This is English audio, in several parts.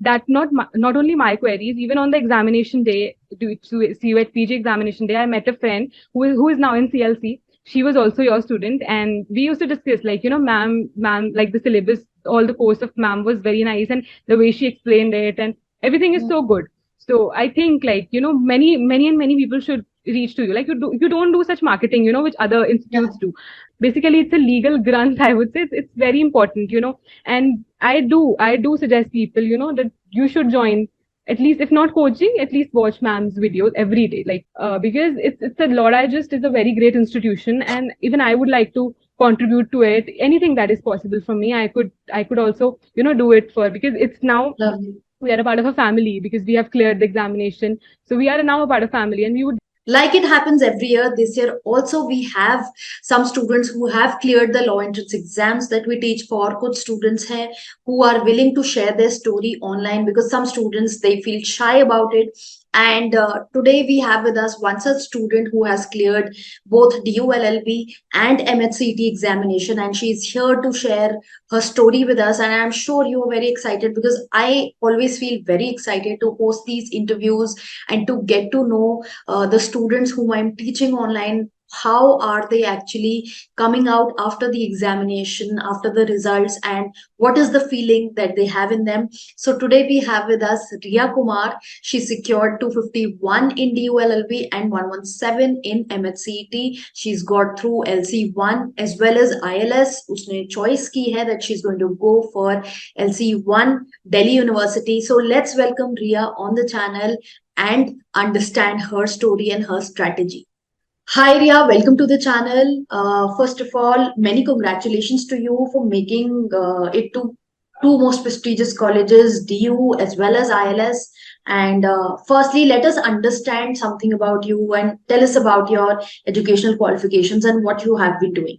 not only my queries, even on the examination day, CUET PG examination day, I met a friend who is now in CLC. She was also your student, and we used to discuss, like, ma'am, like the syllabus, all the course of ma'am was very nice, and the way she explained it, and everything is so good. So I think, like, many people should reach to you. Like, you don't do such marketing, which other institutes do. Basically, it's a legal grant, I would say. It's very important, and I do suggest people, that you should join, at least, if not coaching, at least watch ma'am's videos every day, like, because it's a lot. I just is a very great institution, and even I would like to contribute to it. Anything that is possible for me, I could also, do it for, because it's now Lovely. we are a part of a family, because we have cleared the examination. So we are now a part of family, and we would. Like it happens every year, this year also we have some students who have cleared the law entrance exams that we teach for. Kuch students hai who are willing to share their story online, because some students, they feel shy about it. And today we have with us one such student who has cleared both DULLB and MHCET examination, and she is here to share her story with us. And I'm sure you are very excited, because I always feel very excited to host these interviews and to get to know the students whom I'm teaching online. How are they actually coming out after the examination, after the results, and what is the feeling that they have in them? So today we have with us Ria Kumar. She secured 251 in DULLB and 117 in MHCET. She's got through LC1 as well as ILS. Usne choice ki hai that she's going to go for LC1 Delhi University. So let's welcome Ria on the channel and understand her story and her strategy. Hi Ria, welcome to the channel. First of all, many congratulations to you for making it to two most prestigious colleges, DU as well as ILS. And firstly, let us understand something about you and tell us about your educational qualifications and what you have been doing.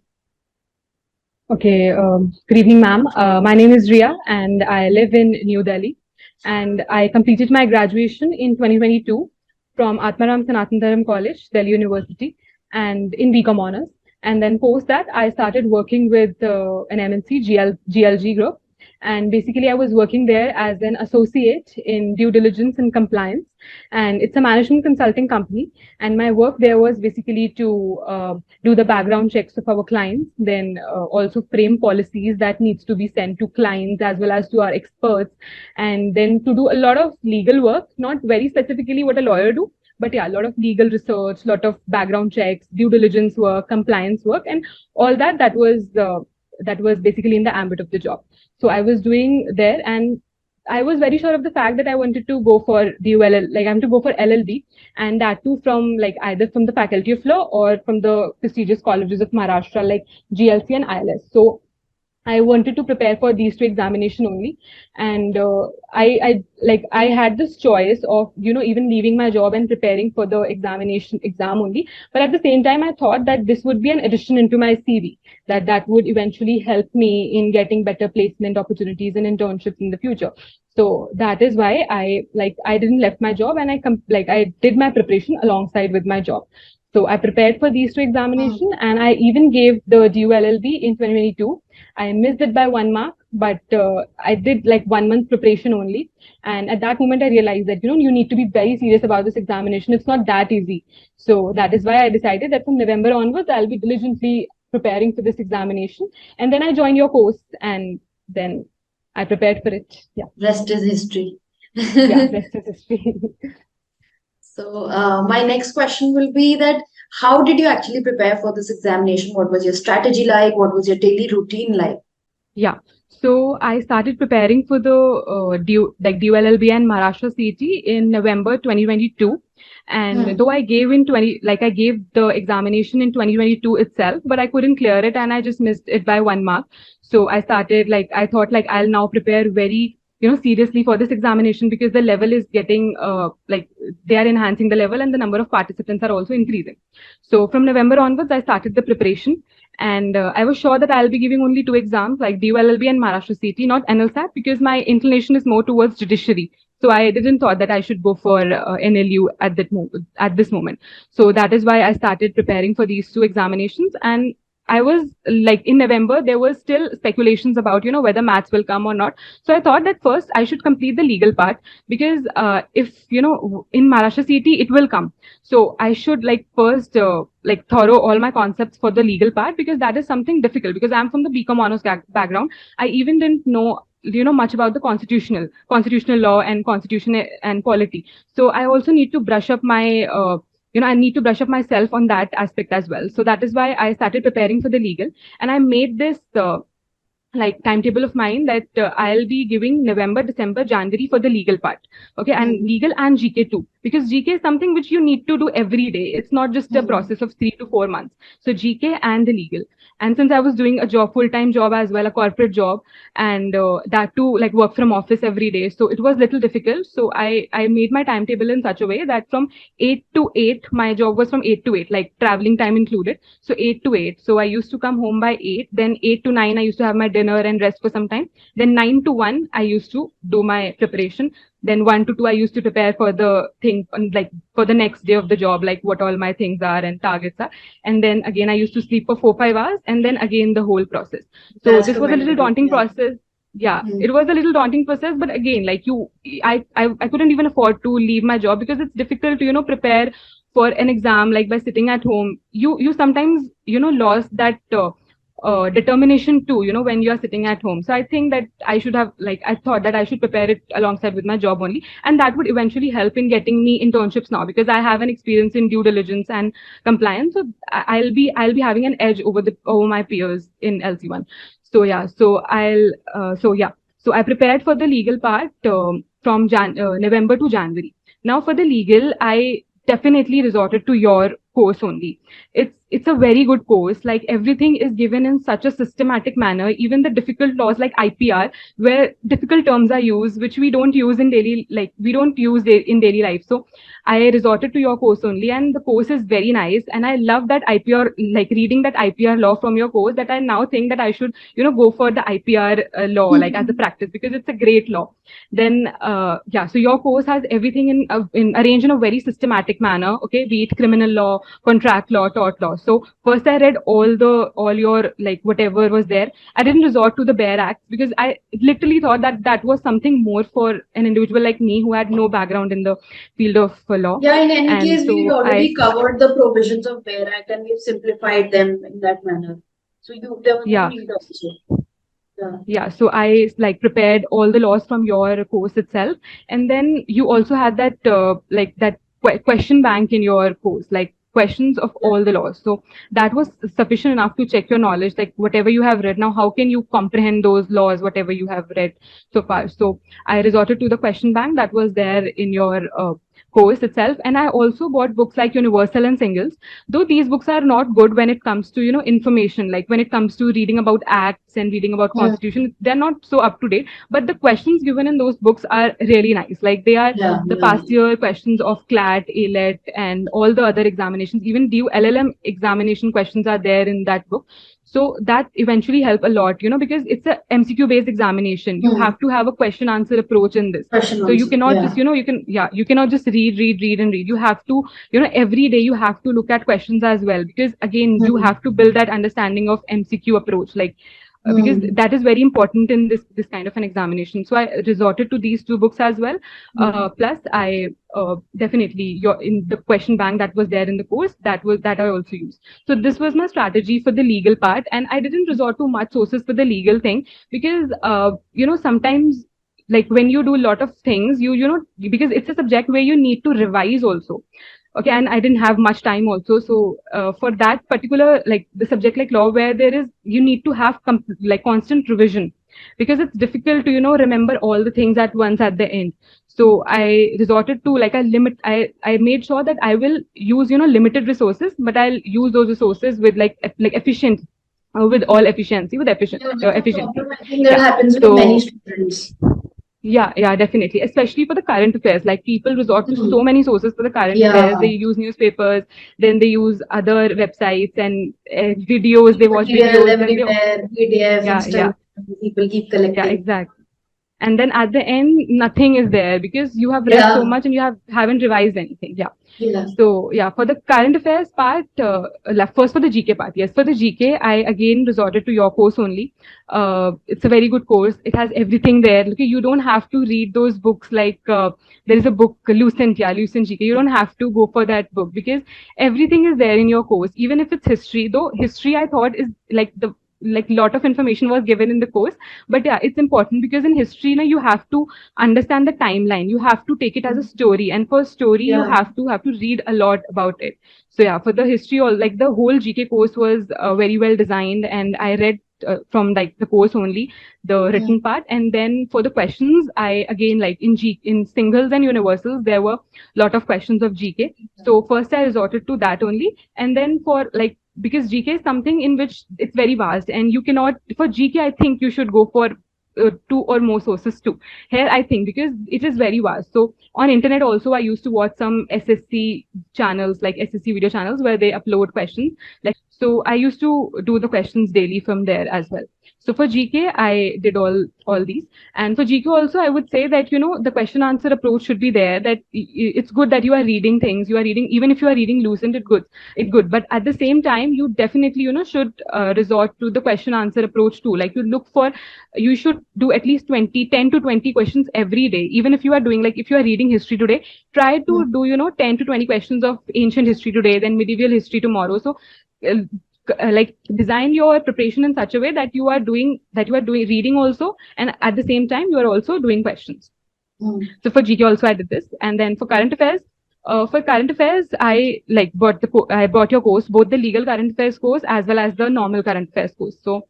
Okay, good evening, ma'am. My name is Ria, and I live in New Delhi. And I completed my graduation in 2022 from Atmaram Sanatan Dharam College, Delhi University, and in BCom honors. And then post that, I started working with an MNC GLG group. And basically, I was working there as an associate in due diligence and compliance. And it's a management consulting company. And my work there was basically to do the background checks of our clients, then also frame policies that needs to be sent to clients as well as to our experts, and then to do a lot of legal work, not very specifically what a lawyer do, but yeah, a lot of legal research, a lot of background checks, due diligence work, compliance work, and all that was basically in the ambit of the job. So I was doing there, and I was very sure of the fact that I wanted to go for DULL, like I'm to go for LLB, and that too from, like, either from the Faculty of Law or from the prestigious colleges of Maharashtra like GLC and ILS. So I wanted to prepare for these two examination only, and I had this choice of, even leaving my job and preparing for the exam only. But at the same time, I thought that this would be an addition into my CV, that would eventually help me in getting better placement opportunities and internships in the future. So that is why I didn't left my job, and I did my preparation alongside with my job. So I prepared for these two examinations, and I even gave the DULLB in 2022. I missed it by 1 mark, but I did like 1 month preparation only. And at that moment, I realized that, you need to be very serious about this examination. It's not that easy. So that is why I decided that from November onwards, I'll be diligently preparing for this examination. And then I joined your course, and then I prepared for it. Yeah. Rest is history. Yeah, rest is history. So my next question will be that how did you actually prepare for this examination? What was your strategy like? What was your daily routine like? Yeah. So I started preparing for the DULLB and Maharashtra CET in November 2022. And though I gave I gave the examination in 2022 itself, but I couldn't clear it, and I just missed it by 1 mark. So I thought, like, I'll now prepare very, seriously for this examination, because the level is getting, they are enhancing the level, and the number of participants are also increasing. So from November onwards, I started the preparation, and I was sure that I'll be giving only two exams, like DULLB and Maharashtra CET, not NLSAT, because my inclination is more towards judiciary. So I didn't thought that I should go for NLU at this moment. So that is why I started preparing for these two examinations. And I was like in November, there was still speculations about, whether maths will come or not. So I thought that first I should complete the legal part because if, in Maharashtra CET, it will come. So I should like first like thorough all my concepts for the legal part because that is something difficult because I'm from the BCom honors background. I even didn't know much about the constitutional law and constitution and polity. So I also need to brush up my I need to brush up myself on that aspect as well. So that is why I started preparing for the legal, and I made this like timetable of mine that I'll be giving November, December, January for the legal part. Okay, and legal and GK too, because GK is something which you need to do every day. It's not just a process of 3 to 4 months. So GK and the legal. And since I was doing a job, full-time job as well, a corporate job, and that too, like work from office every day, so it was little difficult. So I made my timetable in such a way that from 8 to 8, my job was from 8 to 8, like traveling time included. So 8 to 8. So I used to come home by 8. Then 8 to 9, I used to have my dinner and rest for some time. Then 9 to 1, I used to do my preparation. Then 1 to 2, I used to prepare for the thing, like for the next day of the job, like what all my things are and targets are. And then again, I used to sleep for 4 5 hours, and then again the whole process. So That's this was a little commendable. daunting Yeah. process. Yeah, it was a little daunting process, but again, like I couldn't even afford to leave my job because it's difficult to prepare for an exam like by sitting at home. You sometimes lost that determination too, when you are sitting at home. So I think that I should have, like, I thought that I should prepare it alongside with my job only, and that would eventually help in getting me internships now because I have an experience in due diligence and compliance. So I'll be having an edge over my peers in LC1. So yeah, so I prepared for the legal part from November to January. Now for the legal, I definitely resorted to your course only. It's a very good course. Like everything is given in such a systematic manner. Even the difficult laws like IPR, where difficult terms are used, which we don't use in daily, like we don't use in daily life. So I resorted to your course only, and the course is very nice. And I love that IPR, like reading that IPR law from your course. That I now think that I should, go for the IPR law like as a practice because it's a great law. Then yeah, so your course has everything in arranged in a very systematic manner. Okay, be it criminal law, contract law, tort law. So first I read all your like whatever was there. I didn't resort to the bare acts because I literally thought that that was something more for an individual like me who had no background in the field of law. Yeah, in any And case, we've so already covered the provisions of Bear Act and we've simplified them in that manner. So there was no yeah. need also. Yeah. Yeah, so I like prepared all the laws from your course itself, and then you also had that like that question bank in your course, like questions of all the laws. So that was sufficient enough to check your knowledge, like whatever you have read. Now, how can you comprehend those laws, whatever you have read so far? So I resorted to the question bank that was there in your course itself, and I also bought books like Universal and Singles. Though these books are not good when it comes to information, like when it comes to reading about acts and reading about constitution, they're not so up to date, but the questions given in those books are really nice. Like they are the past year questions of CLAT, ALET, and all the other examinations. Even due LLM examination questions are there in that book. So that eventually help a lot, because it's a MCQ based examination. You have to have a question answer approach in this. Question So you answer, cannot yeah. just you cannot just read and read. You have to, every day you have to look at questions as well, because again you have to build that understanding of MCQ approach, like because that is very important in this kind of an examination. So I resorted to these two books as well. Plus I definitely in the question bank that was there in the course, that I also used. So this was my strategy for the legal part, and I didn't resort to much sources for the legal thing because sometimes, like when you do a lot of things, because it's a subject where you need to revise also. Okay, and I didn't have much time also. So for that particular, like the subject like law, where you need to have like constant revision, because it's difficult to remember all the things at once at the end. So I resorted to like a limit. I made sure that I will use limited resources, but I'll use those resources with like efficient, with all efficiency, with efficiency. I think that Yeah. happens with many students. Yeah, definitely. Especially for the current affairs. Like people resort to so many sources for the current affairs. They use newspapers, then they use other websites and videos. They watch Material videos. Then everywhere, PDF, yeah, Instagram, people keep yeah, collecting. exactly. and then at the end nothing is there because you have read so Yeah. much and you haven't revised anything. Yeah. Yeah. So yeah, for the current affairs part, first for the GK part, yes, for the GK, I again resorted to your course only. It's a very good course. It has everything there. Okay, you don't have to read those books like there is a book Lucent, yeah, Lucent GK. You don't have to go for that book because everything is there in your course. Even if it's history, though history I thought is like lot of information was given in the course, but yeah, it's important because in history, you have to understand the timeline. You have to take it as a story, and for story, you Yeah. have to read a lot about it. So yeah, for the history, all like the whole GK course was very well designed, and I read from like the course only the Yeah. written part, and then for the questions, I again like in singles and universals there were lot of questions of GK. So first I resorted to that only, and then for like because GK is something in which it's very vast, and you cannot for GK. I think you should go for two or more sources too. Here, I think because it is very vast. So on internet also, I used to watch some SSC channels, like SSC video channels, where they upload questions. Like so, I used to do the questions daily from there as well. So for GK, I did all these, and for GK also, I would say that the question answer approach should be there. That it's good that you are reading things. You are reading even if you are reading Lucent, it's good. But at the same time, you definitely should resort to the question answer approach too. Like you should do at least 10 to 20 questions every day. Even if you are doing like if you are reading history today, try to do 10 to 20 questions of ancient history today, then medieval history tomorrow. So uh, like design your preparation in such a way that you are doing reading also, and at the same time you are also doing questions. Mm. So for GK also I did this, and then for current affairs, I like I bought your course, both the legal current affairs course as well as the normal current affairs course. So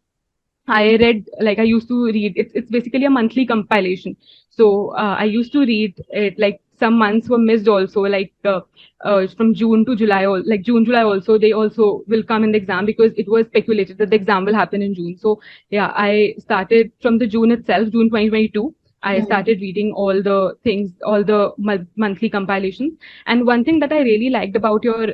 I read like I used to read. It's basically a monthly compilation. So I used to read it like some months were missed also, like from June to July, or like June July also they also will come in the exam because it was speculated that the exam will happen in June. So yeah, I started from the June itself, June 2022. I Mm. started reading all the things, all the monthly compilations. And one thing that I really liked about your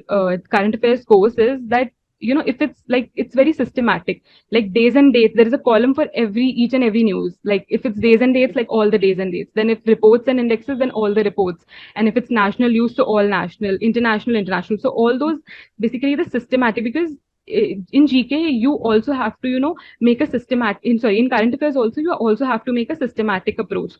current affairs course is that if it's like it's very systematic, like days and dates, there is a column for each and every news. Like if it's days and dates, like all the days and dates, then if reports and indexes, then all the reports, and if it's national news, so all national, international, so all those, basically the systematic. Because in GK you also have to make a systematic in current affairs also, you also have to make a systematic approach.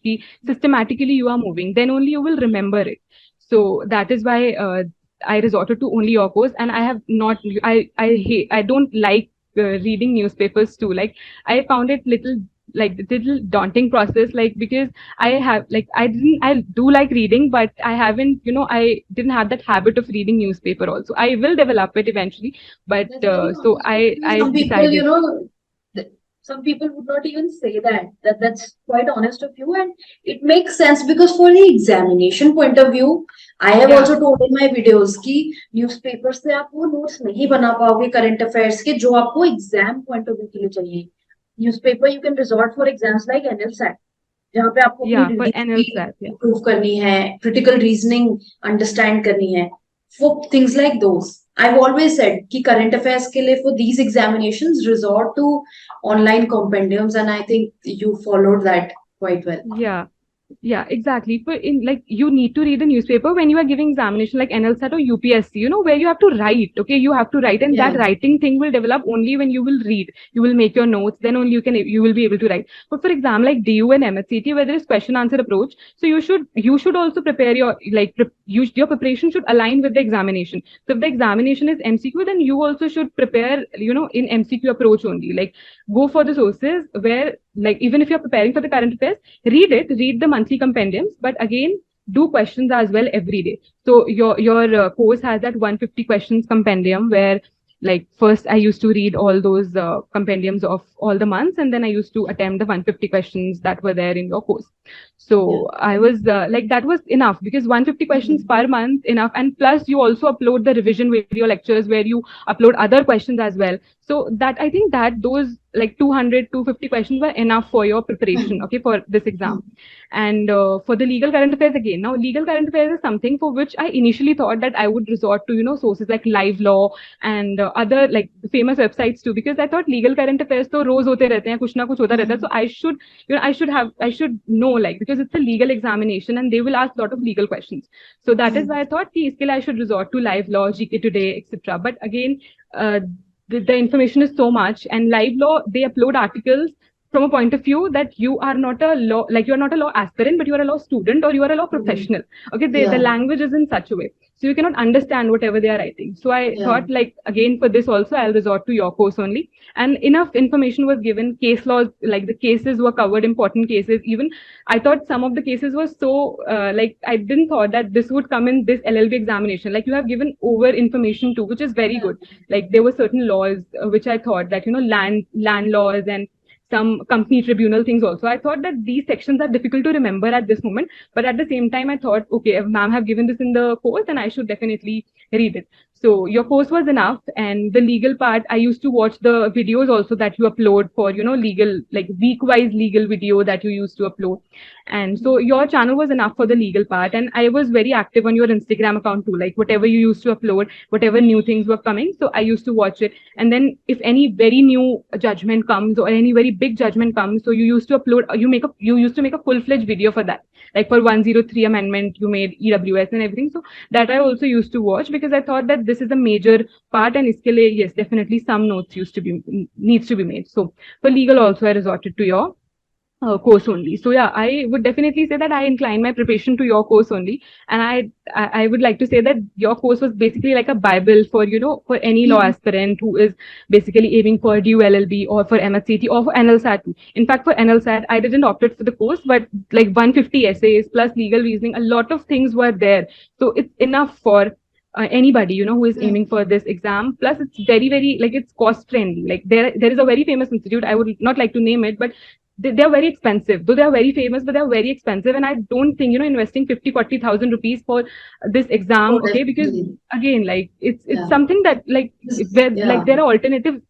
Systematically you are moving, then only you will remember it. So that is why I resorted to only your course, and I have not. I don't like reading newspapers too. Like I found it little daunting process. Like because I do like reading, but I didn't have that habit of reading newspaper. Also, I will develop it eventually. But That's very so honest of you. I Some people, decided. th- some people would not even say that. That's quite honest of you, and it makes sense because for the examination point of view, I have Yeah, also told in my videos कि newspapers से आप वो notes नहीं बना पाओगे current affairs के जो आपको exam point of view के लिए चाहिए. Newspaper you can resort for exams like NLSAT. जहाँ पे आपको अपनी yeah, for reading speed NLSAT. Yeah. Improve करनी है, क्रिटिकल रीजनिंग अंडरस्टैंड करनी है, for things like those. I've always said कि current affairs के लिए for these examinations resort to online compendiums, and I think you followed that quite well. Yeah. Yeah, exactly. But in like you need to read the newspaper when you are giving examination like NLSAT or UPSC, where you have to write. Okay, you have to write, and Yeah. that writing thing will develop only when you will read. You will make your notes, then only you will be able to write. But for exam like DU and MH CET, where there is question answer approach, so you should also prepare your preparation should align with the examination. So if the examination is MCQ, then you also should prepare in MCQ approach only. Like go for the sources where, like, even if you're preparing for the current affairs, read the monthly compendiums, but again do questions as well every day. So your course has that 150 questions compendium where, like, first I used to read all those compendiums of all the months, and then I used to attempt the 150 questions that were there in your course. Yeah. So I was like, that was enough because 150 questions per month enough, and plus you also upload the revision video lectures where you upload other questions as well. So that, I think that those like 200 250 questions were enough for your preparation, okay, for this exam. And for the legal current affairs, again, now legal current affairs is something for which I initially thought that I would resort to sources like live law and other like famous websites too, because I thought legal current affairs तो रोज होते रहते हैं, कुछ ना कुछ होता रहता है. So I should know, like, because it's a legal examination and they will ask a lot of legal questions. So that is why I thought कि इसके लिए I should resort to live law, GK Today, etc. But again, the information is so much, and live law, they upload articles from a point of view that you are not a law, like you are not a law aspirant, but you are a law student or you are a law professional. Okay, the language is in such a way, so you cannot understand whatever they are writing. So I thought, like, again, for this also I'll resort to your course only, and enough information was given. Case laws, like the cases were covered, important cases. Even I thought some of the cases were so like, I didn't thought that this would come in this LLB examination. Like, you have given over information too, which is very good. Like, there were certain laws which I thought that, you know, land laws and some company tribunal things also. I thought that these sections are difficult to remember at this moment, but at the same time, I thought, okay, if ma'am have given this in the course, then I should definitely read it. So your course was enough, and the legal part, I used to watch the videos also that you upload for, you know, legal, like week-wise legal video that you used to upload. And so your channel was enough for the legal part, and I was very active on your Instagram account too, like whatever you used to upload, whatever new things were coming. So I used to watch it. And then if any very new judgment comes or any very big judgment comes, so you used to upload, you used to make a full-fledged video for that. Like for 103 amendment, you made EWS and everything. So that I also used to watch, because I thought that this is a major part, and iske liye, yes, definitely some notes needs to be made. So for legal also, I resorted to your course only. So yeah, I would definitely say that I incline my preparation to your course only, and I would like to say that your course was basically like a Bible for, you know, for any law aspirant who is basically aiming for due LLB or for MH CET or for NLSAT too. In fact, for NLSAT, I didn't opt it for the course, but like 150 essays plus legal reasoning, a lot of things were there. So it's enough for anybody, you know, who is aiming for this exam. Plus, it's very, like, it's cost friendly. Like, there is a very famous institute, I would not like to name it, but they are very expensive. Though they are very famous, but they are very expensive. And I don't think, you know, investing 50,000-40,000 rupees for this exam, okay, because again, like, it's something that, like, like, there are alternatives.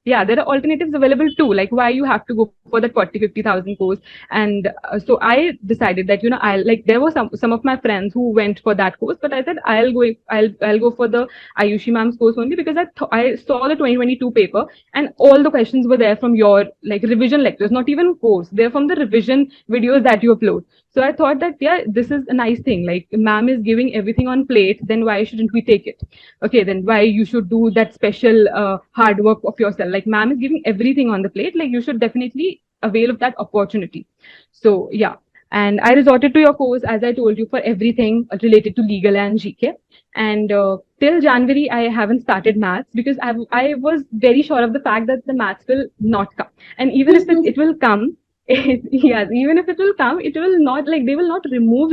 Yeah, there are alternatives available too. Like, why you have to go for that 40,000-50,000 course? And so I decided that, you know, there were some of my friends who went for that course, but I said I'll go for the Ayushi ma'am's course only, because I saw the 2022 paper and all the questions were there from your, like, revision lectures, not even course. They're from the revision videos that you upload. So I thought that, yeah, this is a nice thing. Like, ma'am is giving everything on plate, then why shouldn't we take it? Okay, then why you should do that special hard work of yourself? Like, ma'am is giving everything on the plate. Like, you should definitely avail of that opportunity. So yeah, and I resorted to your course, as I told you, for everything related to legal and GK. And till January, I haven't started maths, because I was very sure of the fact that the maths will not come. And even if it will come, yes, even if it will come, it will not, like, they will not remove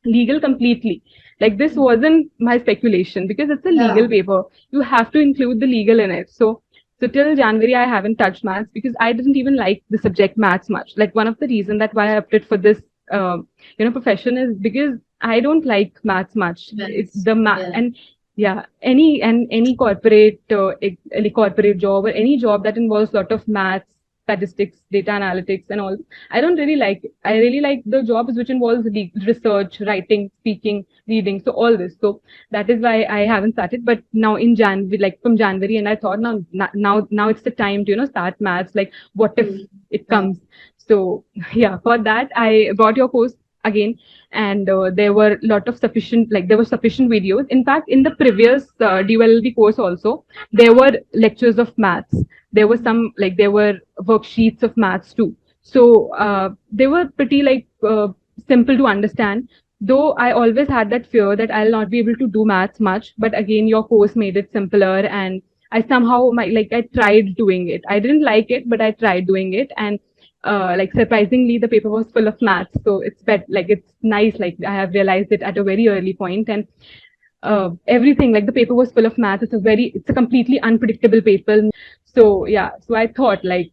legal completely. Like, this wasn't my speculation, because it's a legal paper. You have to include the legal in it. So till January, I haven't touched maths, because I didn't even like the subject maths much. Like, one of the reasons that why I opted for this, you know, profession is because I don't like maths much. It's the math, and yeah, any corporate corporate job or any job that involves a lot of maths, statistics, data analytics, and all, I don't really like it. I really like the jobs which involves research, writing, speaking, reading, so all this. So that is why I haven't started. But now in January, like from January, and I thought now it's the time to, you know, start maths. Like, what if it comes? So yeah, for that I brought your course again, and there were sufficient videos. In fact, in the previous DLLB course also, there were lectures of maths. There were there were worksheets of maths too. So they were pretty, like, simple to understand. Though I always had that fear that I'll not be able to do maths much, but again, your course made it simpler, and I somehow, I tried doing it. I didn't like it, but I tried doing it, and like, surprisingly, the paper was full of maths. So it's it's nice. Like, I have realized it at a very early point, and everything, like, the paper was full of maths. It's a completely unpredictable paper. So yeah, so I thought, like,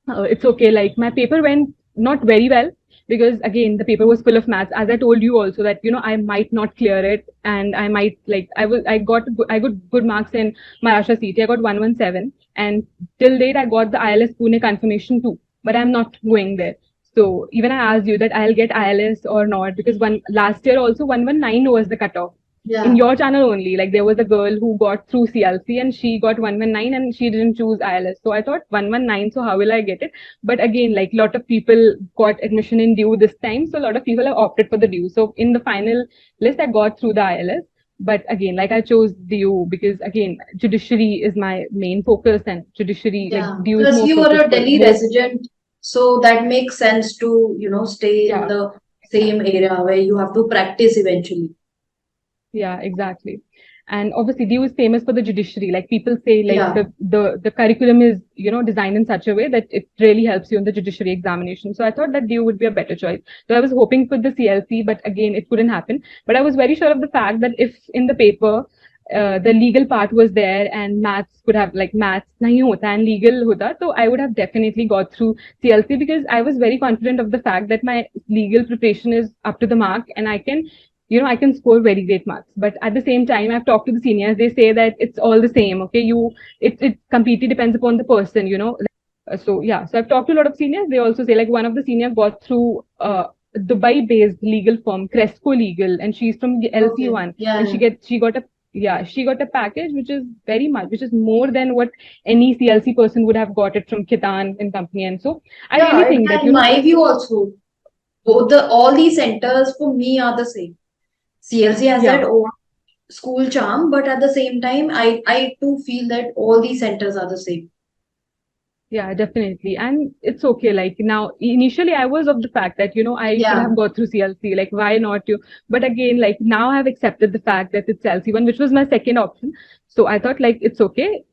it's okay. Like, my paper went not very well, because again, the paper was full of maths. As I told you also, that, you know, I might not clear it, and I might, like, I got good marks in Maharashtra CET. I got 117, and till date I got the ILS Pune confirmation too, but I'm not going there. So even I asked you that I'll get ILS or not, because last year also 119 was the cutoff. in Yeah. your channel only, like there was a girl who got through CLC and she got 119 and she didn't choose ILS. So I thought 119, so how will I get it? But again, like a lot of people got admission in due this time, so a lot of people have opted for the due. So in the final list, I got through the ILS. But again, like I chose due because again, judiciary is my main focus, and judiciary, like Yeah. due is Plus, more you are a focusful, Delhi more, resident, so that makes sense to, stay in yeah, the same exactly. area where you have to practice eventually. Yeah, exactly. And obviously, DU is famous for the judiciary. Like people say, like Yeah. the curriculum is designed in such a way that it really helps you in the judiciary examination. So I thought that DU would be a better choice. So I was hoping for the CLC, but again, it couldn't happen. But I was very sure of the fact that if in the paper the legal part was there and maths could have like maths nahi hota and legal hota, so I would have definitely got through CLC because I was very confident of the fact that my legal preparation is up to the mark and I can score very great marks. But at the same time, I've talked to the seniors. They say that it's all the same. Okay, it completely depends upon the person. So yeah, so I've talked to a lot of seniors. They also say like one of the seniors got through Dubai-based legal firm, Cresco Legal, and she's from the Okay. LC1, Yeah. and Yeah. she got a package which is more than what any CLC person would have got it from Khitan and company. And so I really Yeah, think that and my view also. Both the all these centers for me are the same. CLC has that yeah. old school charm, but at the same time, I too feel that all these centers are the same. Yeah, definitely. And it's okay. Like now, initially I was of the fact that, I should Yeah. have got through CLC. Like, why not you? But again, like now I've accepted the fact that it's LC1, which was my second option. So I thought like, it's okay.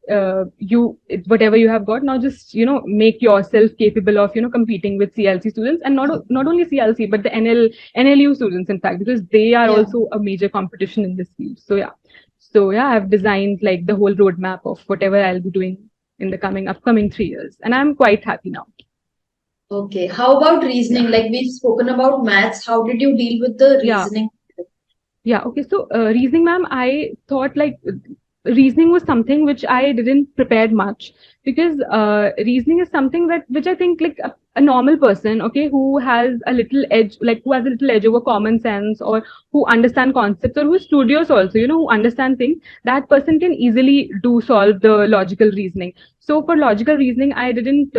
Whatever you have got, now just, make yourself capable of, competing with CLC students and not only CLC, but the NLU students, in fact, because they are Yeah. also a major competition in this field. So yeah. So yeah, I've designed like the whole roadmap of whatever I'll be doing in the upcoming 3 years, and I'm quite happy now. Okay. How about Yeah, reasoning? Like we've spoken about maths. How did you deal with the yeah, reasoning? yeah. Okay, so reasoning, ma'am, I thought like reasoning was something which I didn't prepare much because reasoning is something that which I think like a normal person, okay, who has a little edge, like who has a little edge over common sense or who understand concepts or who is studious also, who understand things, that person can easily do solve the logical reasoning. So for logical reasoning, I didn't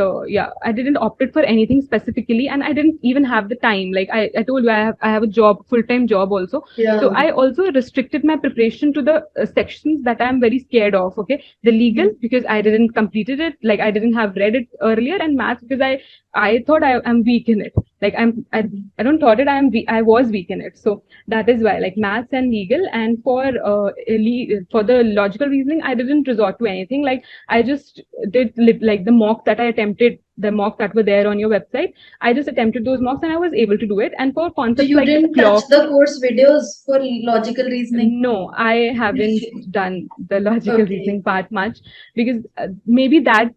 opt it for anything specifically, and I didn't even have the time. Like I told you, I have a job, full-time job also. So Yeah. I also restricted my preparation to the sections that I'm very scared of. Okay, the legal Mhm. because I didn't completed it, like I didn't have read it earlier, and maths because I thought I'm weak in it. Like I don't thought it. I was weak in it. So that is why like maths and legal. And for the logical reasoning, I didn't resort to anything. Like I just did like the mock that I attempted, the mock that were there on your website. I just attempted those mocks and I was able to do it. And for So concepts you like the didn't touch clock, the course videos for logical reasoning? no, I haven't done the logical Okay. reasoning part much because maybe that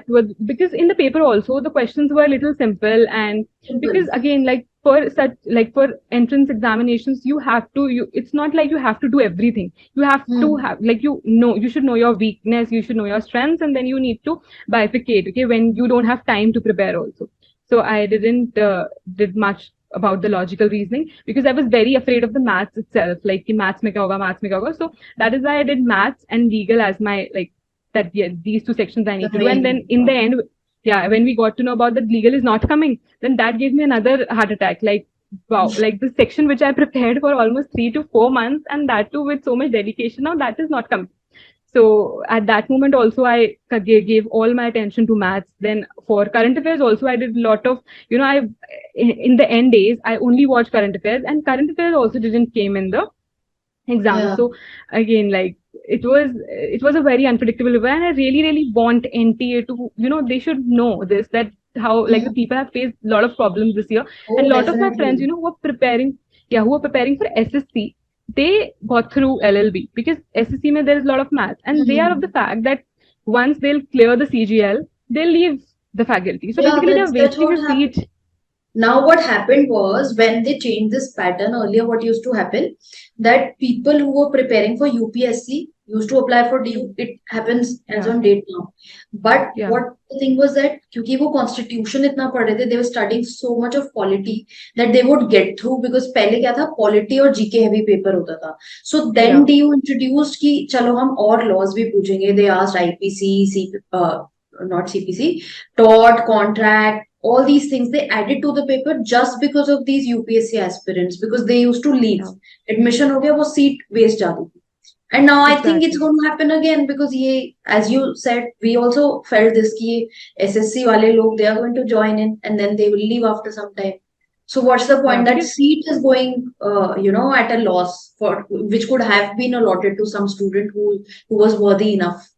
was because in the paper also the questions were a little simple. And Simple. because again like for such like for entrance examinations you have to you it's not like you have to do everything. You have to Hmm. have like you should know your weakness, you should know your strengths, and then you need to bifurcate, okay, when you don't have time to prepare also. So I didn't did much about the logical reasoning because I was very afraid of the maths itself. Like कि maths में क्या होगा. So that is why I did maths and legal as my like that. Yeah, these two sections I The need to do. And then main. in the end, yeah, when we got to know about that legal is not coming, then that gave me another heart attack. Like wow, like the section which I prepared for almost 3 to 4 months, and that too with so much dedication. Now that is not coming. So at that moment also I gave all my attention to maths. Then for current affairs also I did a lot of, I in the end days I only watched current affairs, and current affairs also didn't came in the exam. Yeah. So again, like it was a very unpredictable way, and I really want NTA to, they should know this, that how like the Mhm. people have faced a lot of problems this year. And Oh, a lot of my friends, definitely. who are preparing, yeah, who are preparing for SSC, they got through LLB because SSC mein there is a lot of math, and they are of the Mhm. fact that once they'll clear the CGL, they'll leave the faculty. So Yeah, basically, they're that's wasting what a happened. seat. Now, what happened was when they changed this pattern earlier, what used to happen that people who were preparing for UPSC, used to apply for DU. It happens as Yeah. on date now. But Yeah. what the thing was that क्योंकि वो constitution इतना पढ़ रहे थे, they were studying so much of polity that they would get through, because पहले क्या था, polity और GK heavy paper होता था. So then Yeah. DU introduced कि चलो हम और laws भी पूछेंगे. They asked IPC, not CPC, tort, contract, all these things they added to the paper just because of these UPSC aspirants, because they used to leave. Yeah. Admission हो गया, वो seat waste जाती थी. And now I think it's Exactly. going to happen again, because ये, as you said, we also felt this कि SSC वाले लोग, they are going to join in and then they will leave after some time. So what's the Yeah. point? That Because seat is going, at a loss, for which could have been allotted to some student who was worthy enough.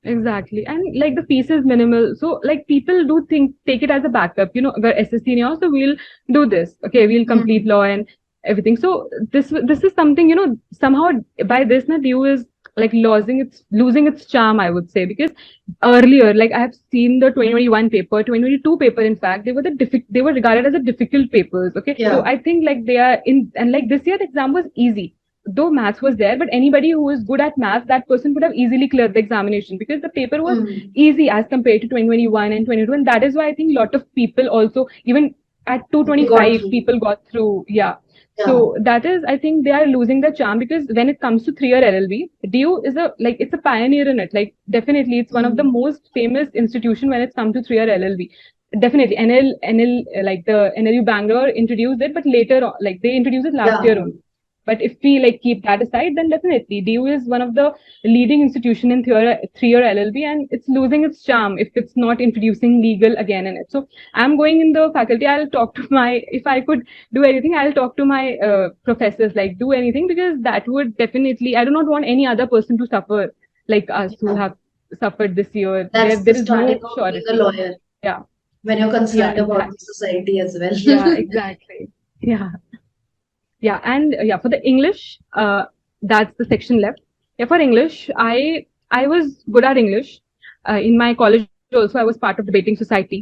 exactly. And like the fees is minimal. So like people do think take it as a backup, अगर SSC नहीं हो, so we'll do this. Okay, we'll complete Hmm. law and everything. So this is something, somehow by this na DU is like losing its charm, I would say, because earlier, like I have seen the 2021 paper, 2022 paper, in fact, they were regarded as a difficult papers. Okay. Yeah. So I think like they are in, and like this year the exam was easy, though maths was there, but anybody who is good at maths, that person could have easily cleared the examination because the paper was Hmm. easy as compared to 2021 and 22. And that is why I think a lot of people also, even at They got 225, through. people got through. Yeah. Yeah. So that is, I think they are losing the charm, because when it comes to 3-year LLB, DU is it's a pioneer in it. Like definitely it's one of the Hmm. most famous institution when it comes to 3-year LLB. Definitely NL, like the NLU Bangalore introduced it, but later on, like they introduced it last Yeah. year only. But if we like keep that aside, then definitely DU is one of the leading institution in 3-year LLB, and it's losing its charm if it's not introducing legal again in it. So I'm going in the faculty. I'll talk to if I could do anything, I'll talk to my professors, like do anything, because that would definitely, I do not want any other person to suffer like us who Yeah. have suffered this year. That's the There is starting no of being a surety. lawyer, Yeah. when you're Yeah. concerned about the Exactly. society as well. Yeah. Exactly. Yeah. Yeah, and yeah, for the English, that's the section left. Yeah, for English, I was good at English. In my college also, I was part of debating society,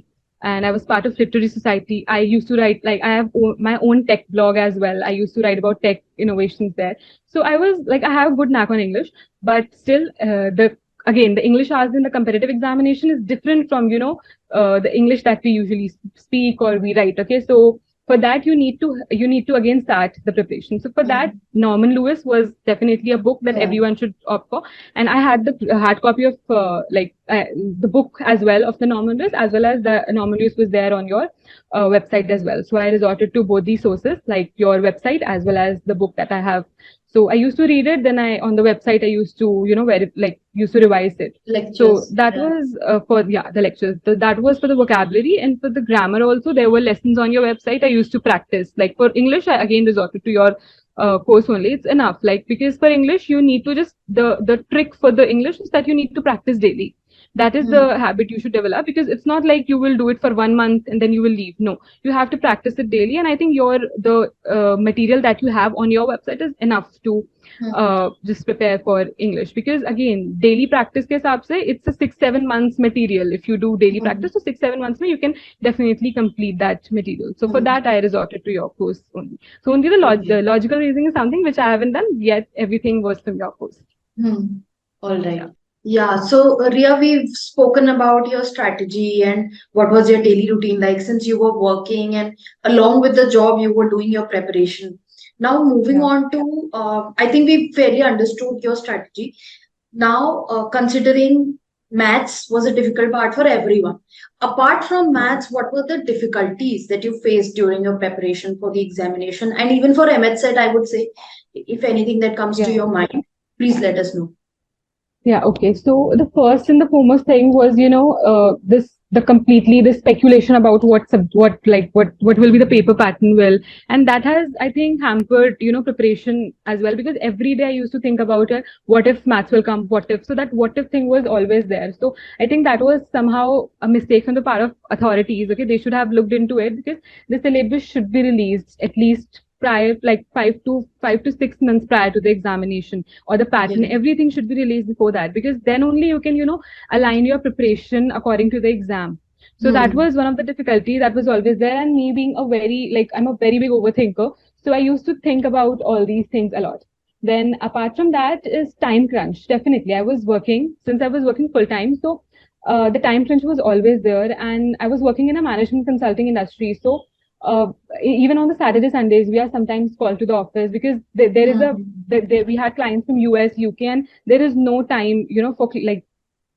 and I was part of literary society. I used to write, like I have my own tech blog as well. I used to write about tech innovations there. So I was like, I have a good knack on English, but still, the English asked in the competitive examination is different from the English that we usually speak or we write. Okay, so for that you need to again start the preparation. So for that, Norman Lewis was definitely a book that Yeah. everyone should opt for, and I had the hard copy of the book as well of the Norman Lewis, as well as the Norman Lewis was there on your website as well. So I resorted to both these sources, like your website as well as the book that I have. So I used to read it, then I on the website I used to used to revise it. So Lectures. that Yeah. was for the lectures. That was for the vocabulary, and for the grammar also. There were lessons on your website. I used to practice. Like for English, I again resorted to your course only. It's enough. Like because for English, you need to just the trick for the English is that you need to practice daily. That is the habit you should develop, because it's not like you will do it for 1 month and then you will leave. No, you have to practice it daily. And I think the material that you have on your website is enough to just prepare for English, because again daily practice ke hisab se it's a 6-7 months material. If you do daily practice, so 6-7 months mein you can definitely complete that material. So for that I resorted to your course only. So only the logical reasoning is something which I haven't done yet. Everything was from your course. All right. Yeah. Yeah, so Ria, we've spoken about your strategy and what was your daily routine like since you were working, and along with the job you were doing your preparation. Now moving Yeah. on to, I think we fairly understood your strategy. Now, considering maths was a difficult part for everyone. Apart from maths, what were the difficulties that you faced during your preparation for the examination, and even for MH CET, I would say, if anything that comes to Yeah. your mind, please let us know. Yeah, okay. So the first and the foremost thing was, the speculation about what will be the paper pattern will, and that has, I think, hampered, preparation as well, because every day I used to think about it. What if maths will come? What if? So that what if thing was always there. So I think that was somehow a mistake on the part of authorities. Okay, they should have looked into it, because the syllabus should be released at least prior, like 5 to 6 months prior to the examination, or the pattern. Yeah. Everything should be released before that, because then only you can align your preparation according to the exam. So that was one of the difficulties that was always there. And me being I'm a very big overthinker, so I used to think about all these things a lot. Then apart from that is time crunch. Definitely, I was working full time, so the time crunch was always there, and I was working in a management consulting industry. So even on the Saturday Sundays, we are sometimes called to the office because there is a Hmm. we had clients from US, UK, and there is no time, for like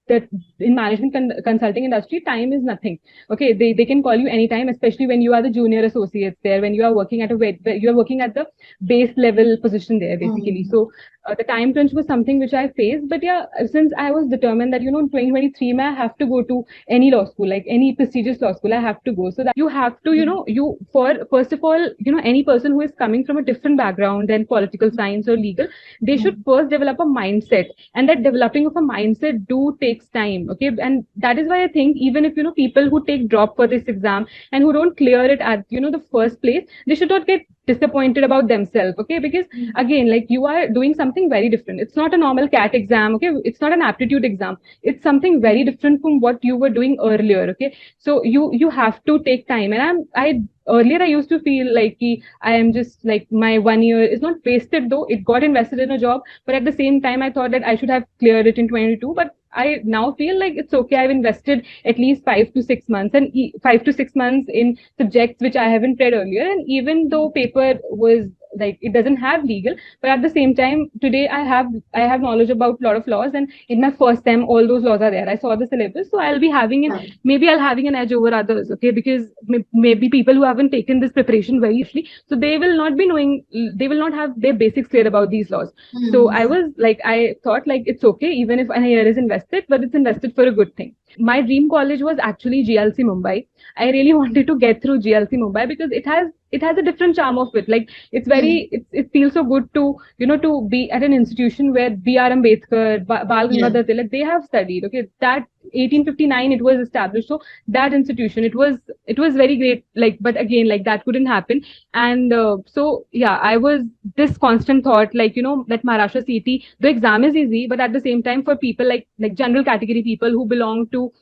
that in management consulting industry, time is nothing. Okay, they can call you anytime, especially when you are the junior associates there, when you are working at you are working at the base level position there, basically. Hmm. So the time crunch was something which I faced, but yeah, since I was determined that in 2023 I have to go to any law school, like any prestigious law school, I have to go. So that you have to, you for first of all, any person who is coming from a different background than political science or legal, they should Hmm. first develop a mindset, and that developing of a mindset do takes time. Okay, and that is why I think even if people who take drop for this exam and who don't clear it at the first place, they should not get disappointed about themselves. Okay, because again, like, you are doing something very different. It's not a normal cat exam. Okay, it's not an aptitude exam. It's something very different from what you were doing earlier. Okay, so you have to take time. And I earlier I used to feel like I am just like, my 1 year is not wasted, though it got invested in a job, but at the same time I thought that I should have cleared it in 22. But I now feel like it's okay. I've invested at least 5 to 6 months, and 5 to 6 months in subjects which I haven't read earlier. And even though paper was like, it doesn't have legal, but at the same time today I have knowledge about a lot of laws, and in my first time all those laws are there. I saw the syllabus, so I'll be having an Right. maybe I'll having an edge over others. Okay, because maybe people who haven't taken this preparation very seriously, so they will not be knowing, they will not have their basics clear about these laws. So I Hmm. was like, I thought like, it's okay even if a year is invested, but it's invested for a good thing. My dream college was actually GLC Mumbai. I really wanted to get through GLC Mumbai because it has a different charm of it. Like, it's Hmm. very it feels so good to to be at an institution where B.R. Ambedkar, Bal Yeah. Gangadhar Tilak, they have studied. Okay, that 1859 it was established. So that institution, it was very great. Like, but again, like, that couldn't happen. And so yeah, I was this constant thought, like, that Maharashtra CT, the exam is easy, but at the same time, for people like general category people who belong to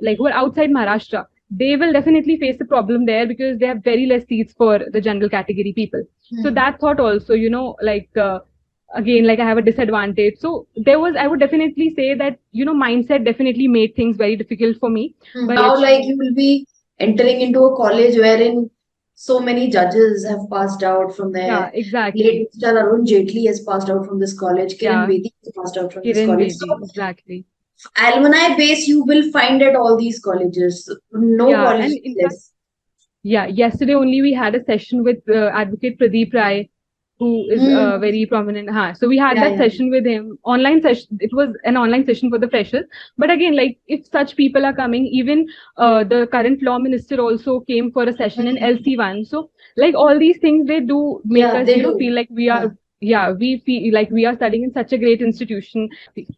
like, who are outside Maharashtra, they will definitely face a problem there because they have very less seats for the general category people. So Hmm. that thought also, like, again, like, I have a disadvantage. So there was, I would definitely say that mindset definitely made things very difficult for me. Hmm. But Now, like, you will be entering into a college wherein so many judges have passed out from there. yeah, exactly. Late Mr. Arun Jaitley has passed out from this college. Kiran Yeah, Bedi has passed out from this Kiran college. Bedi, So, exactly. alumni base you will find at all these colleges. No Yeah, college and is in fact, less. yeah, yesterday only we had a session with Advocate Pradeep Rai, who is Hmm. very prominent. So we had Yeah, that yeah. session with him, online session. It was an online session for the freshers. But again, like, if such people are coming, even the current law minister also came for a session in Hmm. LC1. So, like, all these things, they do make Yeah, us, they do. feel like we Yeah. are, yeah, we feel like we are studying in such a great institution.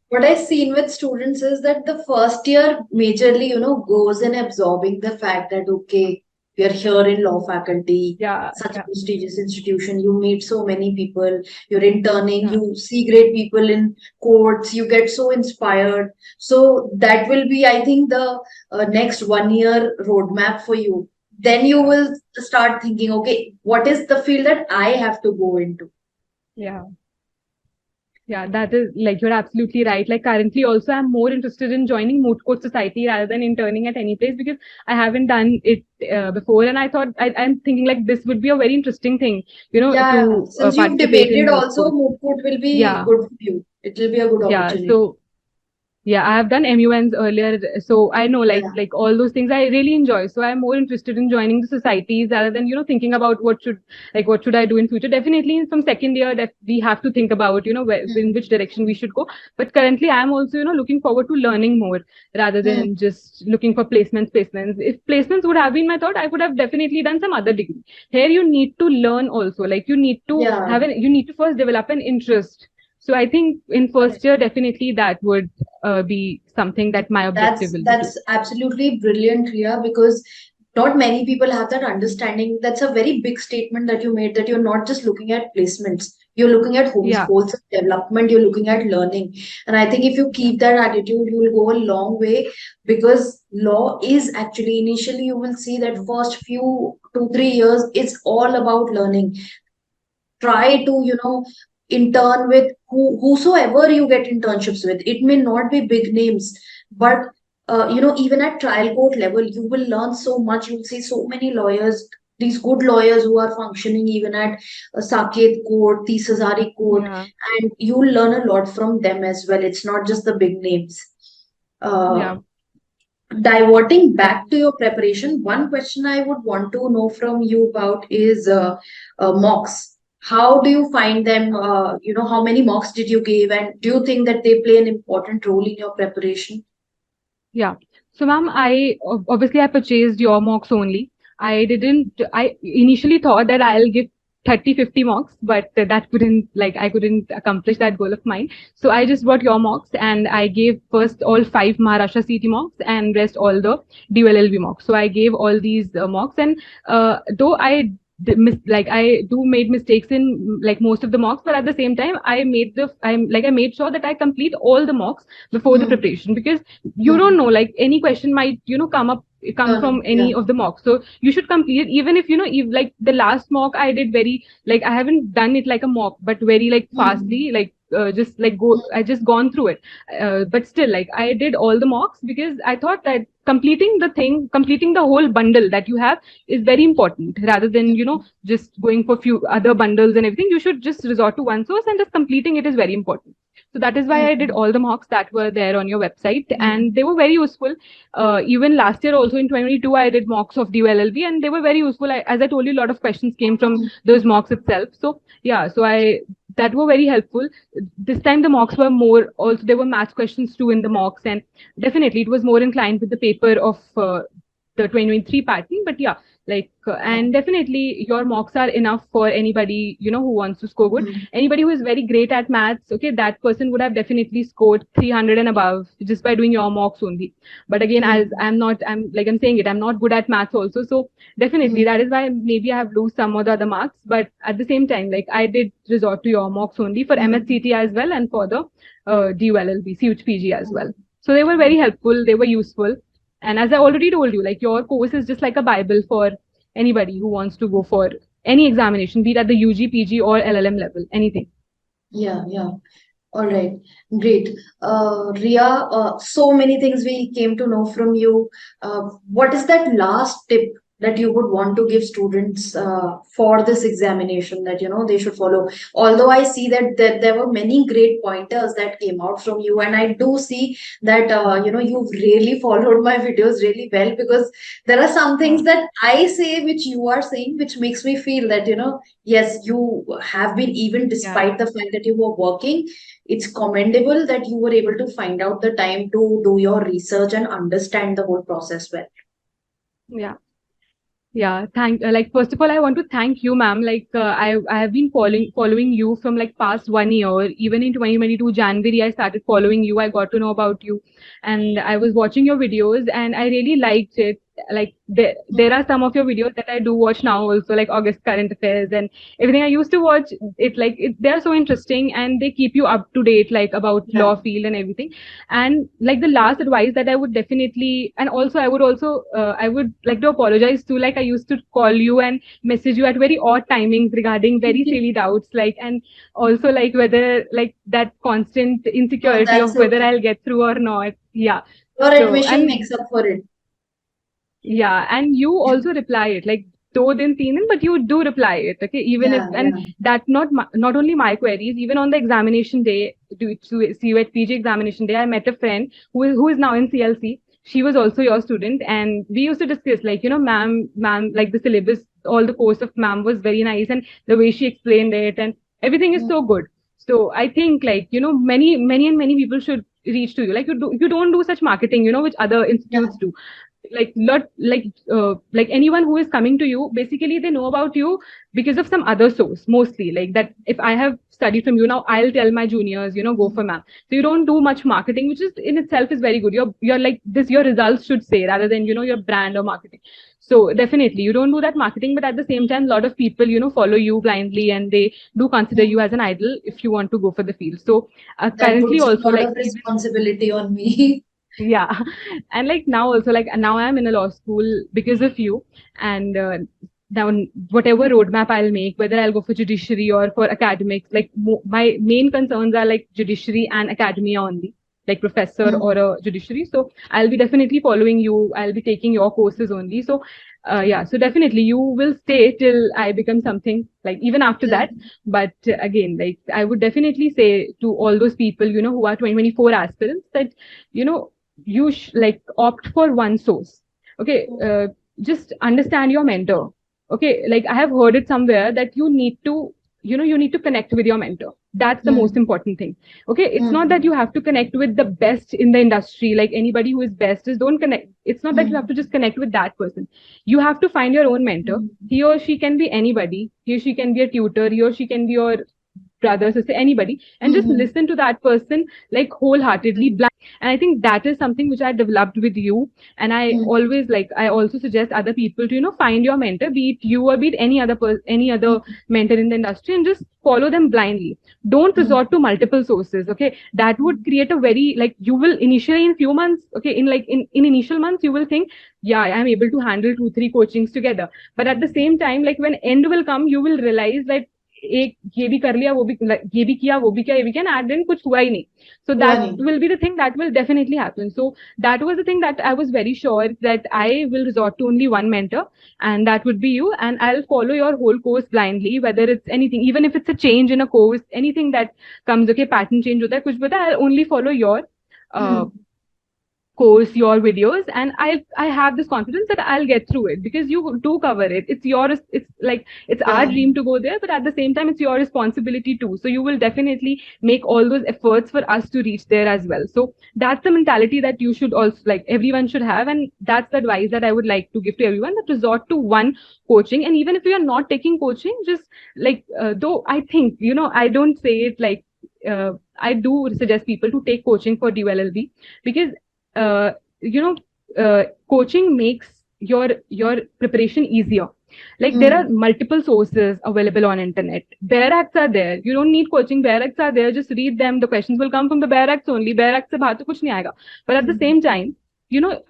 What I've seen with students is that the first year majorly, goes in absorbing the fact that, okay, we are here in law faculty, Yeah, such a yeah, prestigious institution. You meet so many people, you're interning, yeah. you see great people in courts, you get so inspired. So that will be, I think, the next 1 year roadmap for you. Then you Yeah. will start thinking, okay, what is the field that I have to go into? Yeah. Yeah, that is, like, you're absolutely right. Like, currently also I'm more interested in joining Moot Court Society rather than interning at any place, because I haven't done it before, and I thought I'm thinking like this would be a very interesting thing, Yeah, to since you've participate in debated moot also, court. moot court will be Yeah, good for you. It will be a good yeah. opportunity. So yeah, I have done MUNs earlier, so I know, like, Yeah. all those things I really enjoy. So I'm more interested in joining the societies rather than thinking about what should I do in future. Definitely from second year that we have to think about in Hmm. which direction we should go. But currently I'm also looking forward to learning more rather Hmm. than just looking for placements. If placements would have been my thought, I would have definitely done some other degree. Here you need to learn also. Like, Yeah. you need to first develop an interest. So I think in first year, definitely that would be something that my objective will be to. That's absolutely brilliant, Ria, because not many people have that understanding. That's a very big statement that you made, that you're not just looking at placements, you're looking at Yeah, wholesale development, you're looking at learning. And I think if you yeah, keep that attitude, you will go a long way, because law is actually, initially you will see that first few 2 3 years it's all about learning. Try to intern with whosoever you get internships with. It may not be big names, but even at trial court level, you will learn so much. You'll see so many lawyers, these good lawyers who are functioning even at Saket Court, Tisazari Court, Yeah. and you'll learn a lot from them as well. It's not just the big names. Uh, Yeah. Diverting back to your preparation, one question I would want to know from you about is mocks. How do you find them? How many mocks did you give, and do you think that they play an important role in your preparation? Yeah. So, ma'am, obviously I purchased your mocks only. I didn't. I initially thought that I'll give 30, 50 mocks, but that couldn't I couldn't accomplish that goal of mine. So I just bought your mocks and I gave first all five Maharashtra CT mocks and rest all the DLLB mocks. So I gave all these mocks, and though I do made mistakes in like most of the mocks, but at the same time I made sure that I complete all the mocks before the Hmm. preparation, because you Hmm. don't know, like any question might come No, no, from yeah. any of the mocks, so you should complete it. Even if if like the last mock I did very, like I haven't done it like a mock but very like Hmm. fastly, like just like go I just gone through it, but still like I did all the mocks because I thought that completing the whole bundle that you have is very important, rather than just going for few other bundles and everything. You should just resort to one source, and just completing it is very important. So that is why I did Hmm. all the mocks that were there on your website, Hmm. and they were very useful. Even last year, also in 2022, I did mocks of the LLB, and they were very useful. As I told you, a lot of questions came from those mocks itself. So yeah, so I that were very helpful. This time the mocks were more. Also, there were math questions too in the mocks, and definitely it was more inclined with the paper of the 2023 pattern. But yeah, and definitely your mocks are enough for anybody who wants to score good. Hmm. Anybody who is very great at maths, okay, that person would have definitely scored 300 and above just by doing your mocks only. But again, as Hmm. I'm saying it, I'm not good at maths also, so definitely Hmm. that is why maybe I have lose some of the other marks. But at the same time, like I did resort to your mocks only for Hmm. MSCT as well, and for the DULLB CUET PG as Hmm. well. So they were very helpful, they were useful. And as I already told you, like your course is just like a Bible for anybody who wants to go for any examination, be it at the UG, PG, or LLM level, anything. Yeah, yeah. All right, great. Ria, so many things we came to know from you. What is that last tip that you would want to give students for this examination that they should follow? Although I see that there were many great pointers that came out from you, and I do see that you've really followed my videos really well, because there are some things Yeah. that I say which you are saying, which makes me feel that yes, you have been, even Yeah. despite the fact that you were working, it's commendable that you were able to find out the time to do your research and understand the whole process well. Yeah. Yeah, like first of all, I want to thank you, ma'am. I have been following you from like past 1 year. Even in 2022 January, I started following you. I got to know about you, and I was watching your videos, and I really liked it. Like there are some of your videos that I do watch now also, like August current affairs and everything. I used to watch it, they are so interesting, and they keep you up to date like about Yeah. law field and everything. And like the last advice that I would definitely, and also I would like to apologize too. Like I used to call you and message you at very odd timings regarding very silly doubts, and also like whether like that constant No, insecurity that's of whether okay. I'll get through or not. Yeah. Your So, admission and makes up for it. yeah, and you also reply it like though didn't see it, but you do reply it. Okay, even if, Yeah, and yeah. that not only my queries, even on the examination day, to see you at PG examination day, I met a friend who is now in CLC. She was also your student, and we used to discuss like ma'am, like the syllabus, all the course of ma'am was very nice, and the way she explained it, and everything is Mm. so good. So I think like many people should reach to you. Like you don't do such marketing, which other Yeah. institutes do. Like anyone who is coming to you, basically they know about you because of some other source, mostly like that. If I have studied from you, now I'll tell my juniors, go for ma'am. So you don't do much marketing, which is in itself is very good. You're like this, your results should say, rather than your brand or marketing. So definitely you don't do that marketing, but at the same time a lot of people follow you blindly, and they do consider you as an idol if you want to go for the field. So That currently puts a also lot like of even, responsibility on me. yeah. And like now also, like now I'm in a law school because of you. And down whatever roadmap I'll make, whether I'll go for judiciary or for academics. Like my main concerns are like judiciary and academia only, like professor or a judiciary. So I'll be definitely following you. I'll be taking your courses only. So yeah, so definitely you will stay till I become something, like even after that. But again, like I would definitely say to all those people, who are 2024 aspirants, that, you like opt for one source. Okay. Just understand your mentor. Okay. Like I have heard it somewhere that you need to connect with your mentor. That's the most important thing. Okay. It's not that you have to connect with the best in the industry, like anybody who is best. Just don't connect. It's not that you have to just connect with that person. You have to find your own mentor. He or she can be anybody. He or she can be a tutor. He or she can be your brother, sister, anybody, and just listen to that person like wholeheartedly, blind. And I think that is something which I developed with you. And I also suggest other people to, find your mentor, be it you or be it any other mentor in the industry, and just follow them blindly. Don't resort to multiple sources. Okay. That would create a very, like, you will initially in few months, okay, in initial months, you will think, yeah, I'm able to handle 2-3 coachings together. But at the same time, like when end will come, you will realize that एक ये भी कर लिया वो भी ये भी किया वो भी किया ये भी किया and at the end कुछ हुआ ही नहीं. So that will be the thing that will definitely happen. So that was the thing that I was very sure that I will resort to only one mentor, and that would be you, and I'll follow your whole course blindly, whether it's anything, even if it's a change in a course, anything that comes, okay, pattern change hota hai kuch bhi hota hai, I'll only follow your course, your videos, and I have this confidence that I'll get through it, because you do cover it. It's yours. It's like it's our dream to go there, but at the same time, it's your responsibility too. So you will definitely make all those efforts for us to reach there as well. So that's the mentality that you should also, like, everyone should have, and that's the advice that I would like to give to everyone, that resort to one coaching. And even if you are not taking coaching, just like though I think, I don't say it like I do suggest people to take coaching for DLLB, because uh, you know, coaching makes your preparation easier. Like there are multiple sources available on internet. Bare acts are there. You don't need coaching. Bare acts are there. Just read them. The questions will come from the bare acts only. Bare acts se bahar to kuch nahi aayega. But at the same time,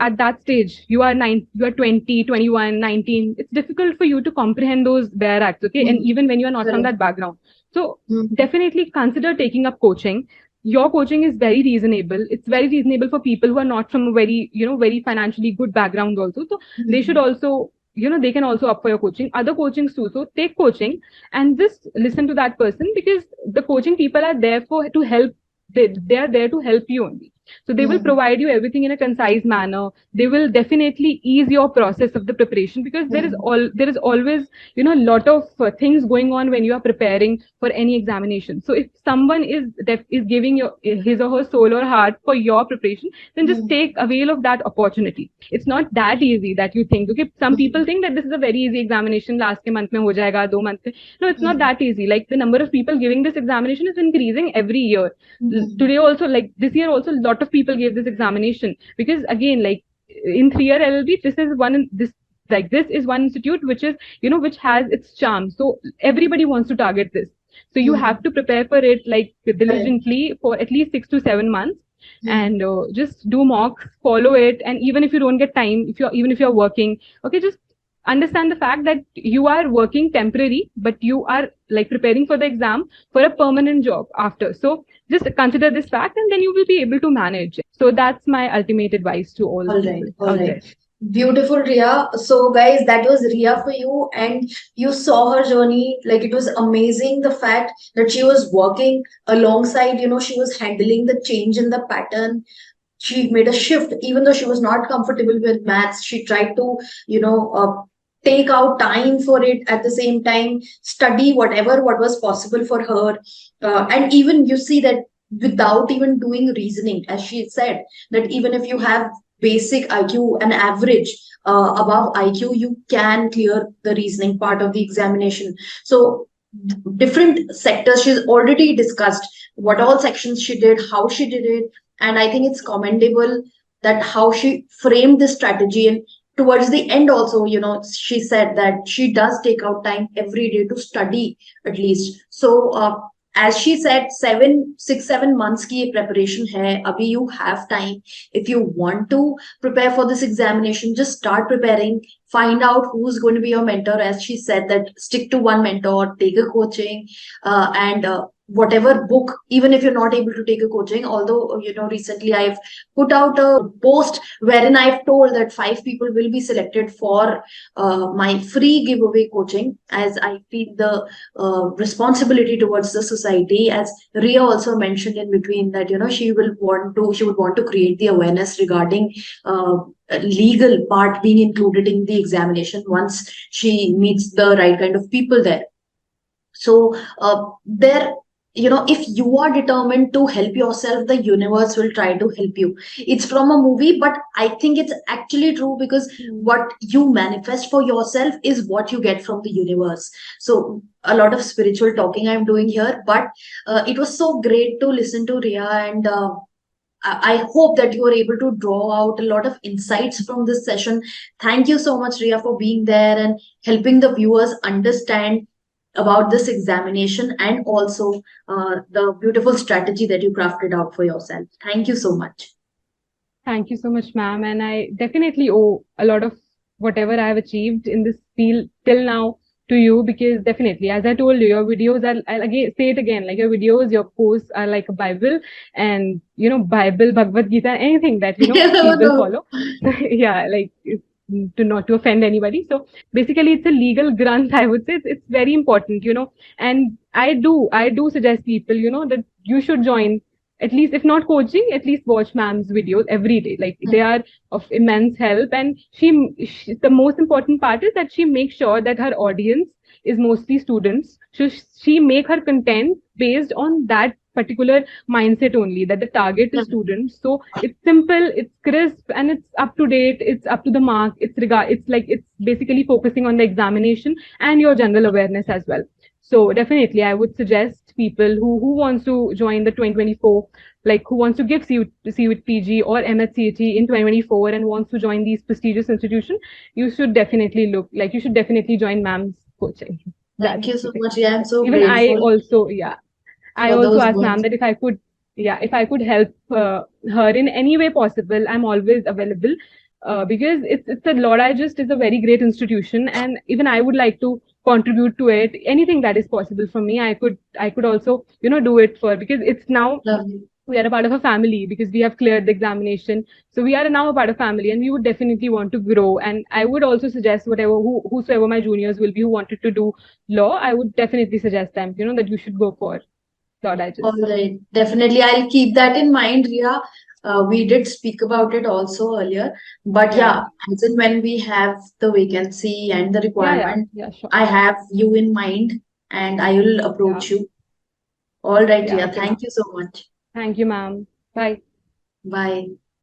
at that stage, you are 20, 21, 19. It's difficult for you to comprehend those bare acts. Okay. And even when you are not from that background. So definitely consider taking up coaching. Your coaching is very reasonable. It's very reasonable for people who are not from a very, very financially good background also. So they should also, they can also opt for your coaching, other coachings too. So take coaching and just listen to that person, because the coaching people are there to help. They are there to help you only. So they will provide you everything in a concise manner. They will definitely ease your process of the preparation, because there is always, a lot of things going on when you are preparing for any examination. So if someone is giving his or her soul or heart for your preparation, then just take avail of that opportunity. It's not that easy that you think. Okay, some people think that this is a very easy examination. Last ke month mein ho jayega, 2 months. No, it's not that easy. Like the number of people giving this examination is increasing every year. Today also, like this year also, a lot of people gave this examination, because again, like in 3-year LLB, this is one institute which is, which has its charm. So everybody wants to target this. So you have to prepare for it like diligently for at least 6 to 7 months, and just do mocks, follow it. And even if you don't get time, even if you're working, okay, just understand the fact that you are working temporary, but you are like preparing for the exam for a permanent job after. So just consider this fact, and then you will be able to manage it. So that's my ultimate advice to all people out there. Beautiful, Ria. So, guys, that was Ria for you, and you saw her journey. Like, it was amazing, the fact that she was working alongside, she was handling the change in the pattern. She made a shift, even though she was not comfortable with maths. She tried to, take out time for it, at the same time study what was possible for her. And even you see that without even doing reasoning, as she said, that even if you have basic IQ and average above IQ, you can clear the reasoning part of the examination. So different sectors she's already discussed, what all sections she did, how she did it. And I think it's commendable that how she framed this strategy. And towards the end also, she said that she does take out time every day to study at least. So as she said, 7 की ये preparation है. Abhi you have time. If you want to prepare for this examination, just start preparing. Find out who's going to be your mentor. As she said, that stick to one mentor, take a coaching, and whatever book, even if you're not able to take a coaching. Although, recently I've put out a post wherein I've told that 5 people will be selected for my free giveaway coaching, as I feel the responsibility towards the society. As Ria also mentioned in between, that she would want to create the awareness regarding legal part being included in the examination once she meets the right kind of people there. So there, if you are determined to help yourself, the universe will try to help you. It's from a movie, but I think it's actually true, because what you manifest for yourself is what you get from the universe. So a lot of spiritual talking I'm doing here, but it was so great to listen to Ria, and I hope that you are able to draw out a lot of insights from this session. Thank you so much, Ria, for being there and helping the viewers understand about this examination, and also the beautiful strategy that you crafted out for yourself. Thank you so much. Thank you so much, ma'am. And I definitely owe a lot of whatever I have achieved in this field till now to you, because definitely, as I told you, your videos are, I'll again say it again, like your videos, your posts are like a Bible, and Bible, Bhagavad Gita, anything that people follow. Yeah, like to not to offend anybody. So basically, it's a legal granth, I would say. It's very important, and I do suggest people, that you should join, at least if not coaching, at least watch ma'am's videos every day. Like they are of immense help, and she the most important part is that she makes sure that her audience is mostly students. So she make her content based on that particular mindset only, that the target is students. So it's simple, it's crisp, and it's up to date, it's up to the mark. It's basically focusing on the examination and your general awareness as well. So definitely, I would suggest people who wants to join the 2024, like who wants to give CUET PG or MH CET in 2024 and wants to join these prestigious institution, you should definitely you should definitely join ma'am's coaching. Thank you so much. Yeah, I'm so Even grateful. I also asked ma'am that if I could help her in any way possible, I'm always available. Because it's a law digest is a very great institution, and even I would like to contribute to it. Anything that is possible for me, I could also do it for, because it's now Lovely. we are a part of a family, because we have cleared the examination. So we are now a part of family, and we would definitely want to grow. And I would also suggest whosoever my juniors will be who wanted to do law, I would definitely suggest them, that you should go for law digest. All right, definitely. I'll keep that in mind, Ria. We did speak about it also earlier, but yeah, as and when we have the vacancy and the requirement, Sure. I have you in mind, and I will approach you. All right, Ria. Okay, Thank you so much. Thank you, ma'am. Bye. Bye.